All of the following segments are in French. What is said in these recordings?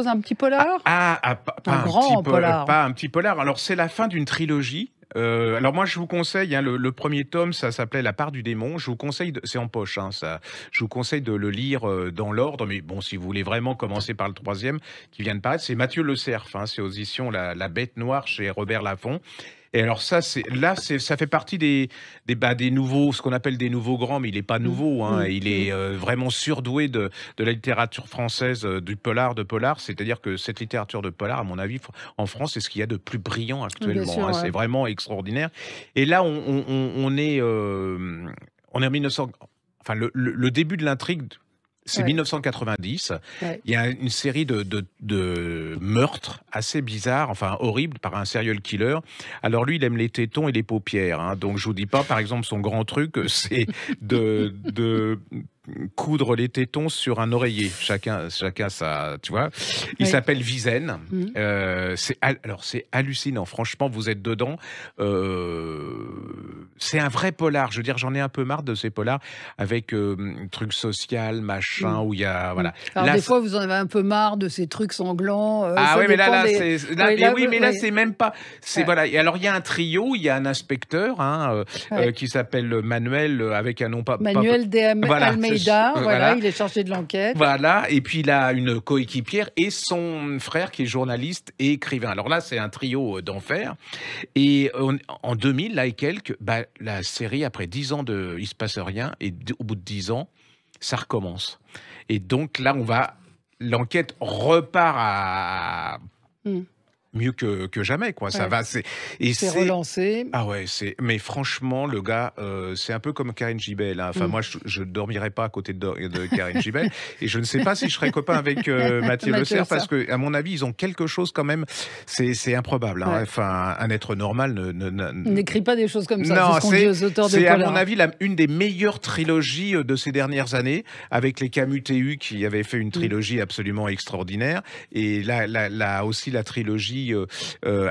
Un petit polar? Pas Un grand polar. pas un petit polar. Alors, c'est la fin d'une trilogie. Alors moi, je vous conseille, hein, le 1er tome, ça s'appelait La part du démon. Je vous conseille c'est en poche, hein, ça. Je vous conseille de le lire dans l'ordre. Mais bon, si vous voulez vraiment commencer par le 3e qui vient de paraître, c'est Mathieu Le Cerf, hein, c'est aux éditions La Bête Noire chez Robert Laffont. Et alors ça, ça fait partie des nouveaux, ce qu'on appelle des nouveaux grands, mais il est pas nouveau, hein. Il est vraiment surdoué de la littérature française, du polar, C'est-à-dire que cette littérature de polar, à mon avis, en France, c'est ce qu'il y a de plus brillant actuellement. Bien sûr, Hein. ouais. C'est vraiment extraordinaire. Et là, on est en 1900. Enfin, le début de l'intrigue. C'est 1990. Ouais. Il y a une série de meurtres assez bizarres, enfin horribles, par un serial killer. Alors lui, il aime les tétons et les paupières. Hein. Donc je vous dis pas, par exemple, son grand truc, c'est de coudre les tétons sur un oreiller. Chacun ça, tu vois. Il s'appelle Vizen. Alors c'est hallucinant. Franchement, vous êtes dedans. C'est un vrai polar. Je veux dire, j'en ai un peu marre de ces polars avec truc social, machin, où il y a voilà. Alors, des fois, vous en avez un peu marre de ces trucs sanglants. Ah oui, mais là, là, c'est même pas. C'est voilà. Et alors, il y a un trio. Il y a un inspecteur, hein, qui s'appelle Manuel, avec un nom pas. Manuel de Almeida. Voilà, il est chargé de l'enquête. Voilà. Et puis il a une coéquipière et son frère qui est journaliste et écrivain. Alors là, c'est un trio d'enfer. Et en 2000, là et quelques, la série, après 10 ans il se passe rien, et au bout de 10 ans, ça recommence. Et donc là, l'enquête repart à mieux que jamais, quoi. Ça va, c'est relancé. Ah ouais, mais franchement, le gars, c'est un peu comme Karine Gibel. Hein. Enfin, moi, je dormirais pas à côté de Karine Gibel, et je ne sais pas si je serais copain avec Mathieu Le Cerf, parce que, à mon avis, ils ont quelque chose quand même. C'est improbable. Hein. Enfin, un être normal n'écrit pas des choses comme ça. Non, c'est ce qu'on dit aux auteurs de polar. C'est à mon avis une des meilleures trilogies de ces dernières années, avec les Camus TU qui avaient fait une trilogie absolument extraordinaire, et là aussi la trilogie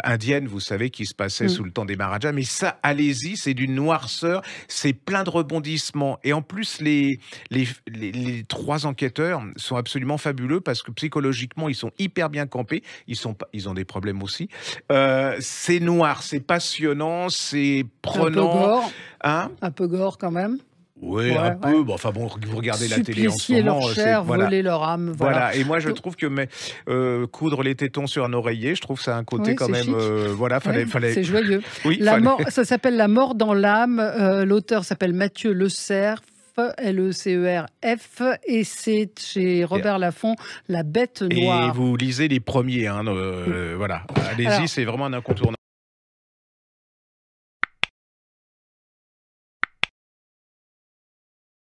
indienne, vous savez, qui se passait sous le temps des Maharajas. Mais ça, allez-y, c'est d'une noirceur, c'est plein de rebondissements. Et en plus, les 3 enquêteurs sont absolument fabuleux, parce que psychologiquement, ils sont hyper bien campés. Ils ont des problèmes aussi. C'est noir, c'est passionnant, c'est prenant. Un peu gore. Hein? Un peu gore quand même. Oui, un peu. Bon, enfin bon, vous regardez la télé en ce moment. Leur chair, voler leur âme. Voilà. Et moi, je trouve que coudre les tétons sur un oreiller, je trouve ça a un côté quand même. Fallait. C'est joyeux. Oui, ça s'appelle La mort dans l'âme. L'auteur s'appelle Mathieu Le Cerf. L-E-C-E-R-F, et c'est chez Robert Laffont, La Bête Noire. Et vous lisez les premiers, hein, voilà. Allez-y, c'est vraiment un incontournable.